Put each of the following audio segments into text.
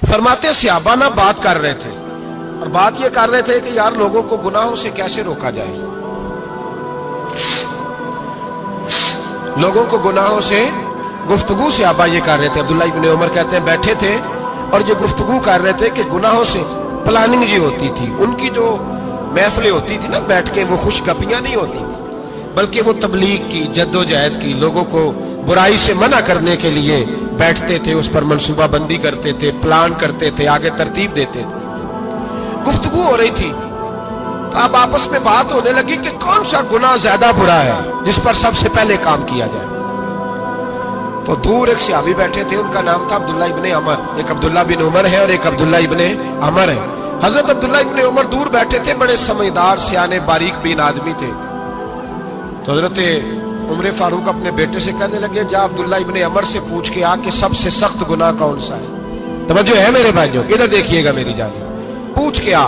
فرماتے صحابہ نہ بات کر رہے تھے، اور بات یہ کر رہے تھے کہ یار لوگوں کو گناہوں سے کیسے روکا جائے، لوگوں کو گناہوں سے گفتگو صحابہ یہ کر رہے تھے۔ عبداللہ ابن عمر کہتے ہیں بیٹھے تھے اور یہ گفتگو کر رہے تھے کہ گناہوں سے پلاننگ جی ہوتی تھی، ان کی جو محفلیں ہوتی تھی نا بیٹھ کے، وہ خوش گپیاں نہیں ہوتی تھی، بلکہ وہ تبلیغ کی جد و جہد کی، لوگوں کو برائی سے منع کرنے کے لیے بیٹھتے تھے، اس پر منصوبہ بندی کرتے تھے، پلان کرتے تھے، آگے ترتیب دیتے تھے۔ گفتگو ہو رہی تھی تو اب آپس میں بات ہونے لگی کہ کون سا گناہ زیادہ برا ہے جس پر سب سے پہلے کام کیا جائے۔ تو دور ایک صحابی بیٹھے تھے، ان کا نام تھا عبداللہ ابن عمر، ایک عبداللہ بن عمر ہے اور ایک عبداللہ ابن عمر ہے۔ حضرت عبداللہ ابن عمر دور بیٹھے تھے، بڑے سمجھدار سیانے باریک بین آدمی تھے۔ تو حضرت عمر فاروق اپنے بیٹے سے کہنے لگے جا عبداللہ ابن عمر سے پوچھ کے آ کہ سب سے سخت گناہ کون سا ہے۔ توجہ ہے میرے بھائیوں، ادھر دیکھیے گا میری جانب، پوچھ کے آ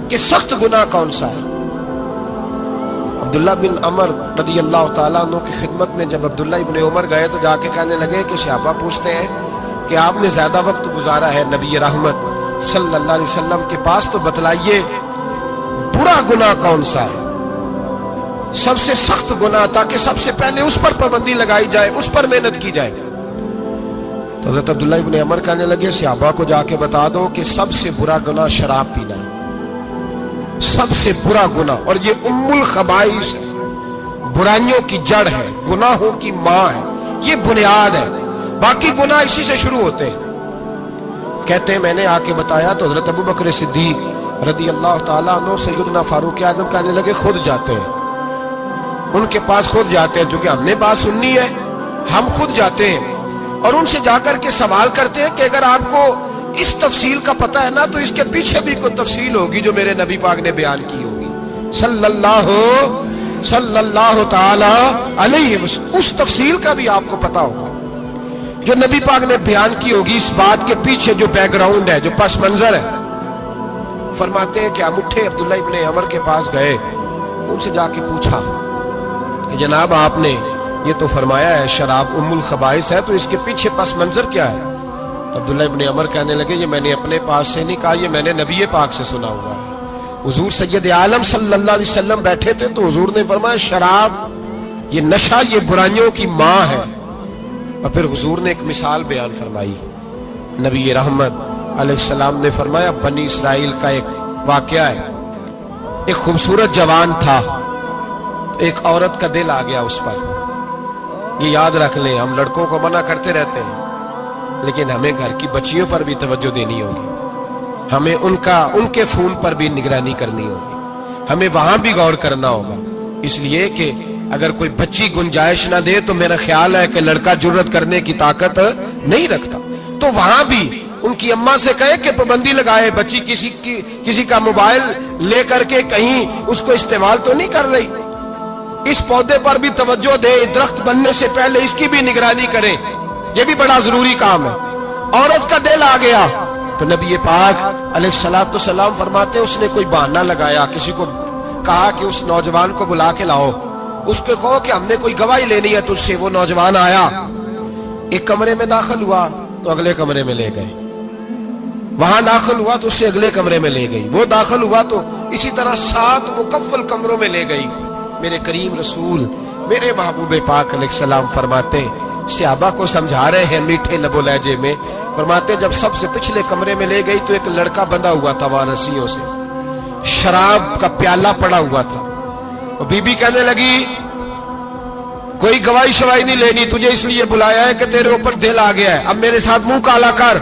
کہ سخت گناہ کون سا ہے۔ عبداللہ بن عمر رضی اللہ تعالیٰ عنہ کی خدمت میں جب عبداللہ ابن عمر گئے تو جا کے کہنے لگے کہ صحابہ پوچھتے ہیں کہ آپ نے زیادہ وقت گزارا ہے نبی رحمت صلی اللہ علیہ وسلم کے پاس، تو بتلائیے برا گناہ کون سا ہے، سب سے سخت گناہ، تاکہ سب سے پہلے اس پر پابندی لگائی جائے، اس پر محنت کی جائے۔ تو حضرت عبداللہ ابن عمر کہنے لگے صحابہ کو جا کے بتا دو کہ سب سے برا گناہ شراب پینا ہے، سب سے برا گناہ، اور یہ ام الخبائث ہے، برائیوں کی جڑ ہے، گناہوں کی ماں ہے، یہ بنیاد ہے، باقی گناہ اسی سے شروع ہوتے ہیں۔ کہتے ہیں میں نے آ کے بتایا تو حضرت ابو بکر صدیق رضی اللہ تعالیٰ عنہ سیدنا فاروق اعظم کہنے لگے خود جاتے ہیں، ان کے پاس خود جاتے ہیں، چونکہ ہم نے بات سننی ہے ہم خود جاتے ہیں اور ان سے جا کر کے سوال کرتے ہیں کہ اگر آپ کو اس تفصیل کا پتہ ہے نا تو اس کے پیچھے بھی کوئی تفصیل ہوگی جو میرے نبی پاک نے بیان کی ہوگی صلی اللہ تعالی علیہ وسلم، اس تفصیل کا بھی آپ کو پتہ ہوگا جو نبی پاک نے بیان کی ہوگی، اس بات کے پیچھے جو بیک گراؤنڈ ہے، جو پس منظر ہے۔ فرماتے ہیں کہ ہم اٹھے، عبداللہ ابن عمر کے پاس گئے، ان سے جا کے پوچھا کہ جناب آپ نے یہ تو فرمایا ہے شراب ام الخبائث ہے، تو اس کے پیچھے پس منظر کیا ہے؟ تو عبداللہ ابن عمر کہنے لگے یہ میں نے اپنے پاس سے نہیں کہا، یہ میں نے نبی پاک سے سنا ہوا ہے۔ حضور سید عالم صلی اللہ علیہ وسلم بیٹھے تھے تو حضور نے فرمایا شراب یہ نشہ، یہ برائیوں کی ماں ہے۔ اور پھر حضور نے ایک مثال بیان فرمائی، نبی رحمت علیہ السلام نے فرمایا بنی اسرائیل کا ایک واقعہ ہے، ایک خوبصورت جوان تھا، ایک عورت کا دل آ گیا اس پر۔ یہ یاد رکھ لیں، ہم لڑکوں کو منع کرتے رہتے ہیں لیکن ہمیں گھر کی بچیوں پر بھی توجہ دینی ہوگی، ہمیں ان کے فون پر بھی نگرانی کرنی ہوگی، ہمیں وہاں بھی غور کرنا ہوگا، اس لیے کہ اگر کوئی بچی گنجائش نہ دے تو میرا خیال ہے کہ لڑکا جرت کرنے کی طاقت نہیں رکھتا، تو وہاں بھی ان کی اماں سے کہے کہ پابندی لگائے، بچی کسی کا موبائل لے کر کے کہیں اس کو استعمال تو نہیں کر رہی، اس پودے پر بھی توجہ دے، درخت بننے سے پہلے اس کی بھی نگرانی کریں، یہ بھی بڑا ضروری کام ہے۔ عورت کا دل آ گیا تو نبی پاک علیہ الصلوۃ والسلام فرماتے ہیں اس نے کوئی بہانہ لگایا، کسی کو کہا کہ اس نوجوان کو بلا کے لاؤ، اس کو کہو کہ ہم نے کوئی گواہی لینی ہے تجھ سے۔ وہ نوجوان آیا، ایک کمرے میں داخل ہوا تو اگلے کمرے میں لے گئے، وہاں داخل ہوا تو اس سے اگلے کمرے میں لے گئی، وہ داخل ہوا تو اسی طرح 7 مکفل کمروں میں لے گئی۔ میرے کریم رسول میرے محبوب پاک علیہ السلام فرماتے صحابہ کو سمجھا رہے ہیں میٹھے لب و لہجے میں، فرماتے جب سب سے پچھلے کمرے میں لے گئی تو ایک لڑکا بندھا ہوا تھا وہاں رسیوں سے، شراب کا پیالہ پڑا ہوا تھا۔ وہ بی بی کہنے لگی کوئی گواہی شواہی نہیں لینی، تجھے اس لیے بلایا ہے کہ تیرے اوپر دل آ گیا ہے، اب میرے ساتھ منہ کالا کر۔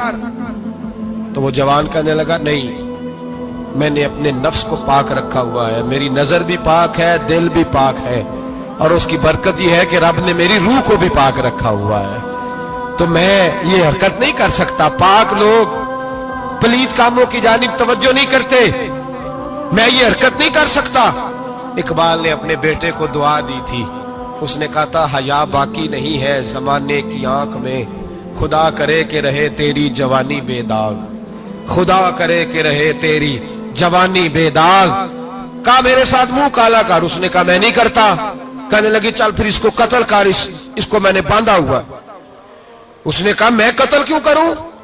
تو وہ جوان کہنے لگا نہیں، میں نے اپنے نفس کو پاک رکھا ہوا ہے، میری نظر بھی پاک ہے، دل بھی پاک ہے، اور اس کی برکت یہ ہے کہ رب نے میری روح کو بھی پاک رکھا ہوا ہے، تو میں یہ حرکت نہیں کر سکتا۔ پاک لوگ پلید کاموں کی جانب توجہ نہیں کرتے، میں یہ حرکت نہیں کر سکتا۔ اقبال نے اپنے بیٹے کو دعا دی تھی، اس نے کہا تھا حیا باقی نہیں ہے زمانے کی آنکھ میں، خدا کرے کہ رہے تیری جوانی بے داغ، خدا کرے کہ رہے تیری جوانی بے داغ۔ کہا میرے ساتھ منہ کالا کر، اس نے کہا میں نہیں کرتا۔ کہنے لگی چل پھر اس کو قتل کر، اس کو میں نے باندھا ہوا۔ اس نے کہا میں قتل کیوں کروں،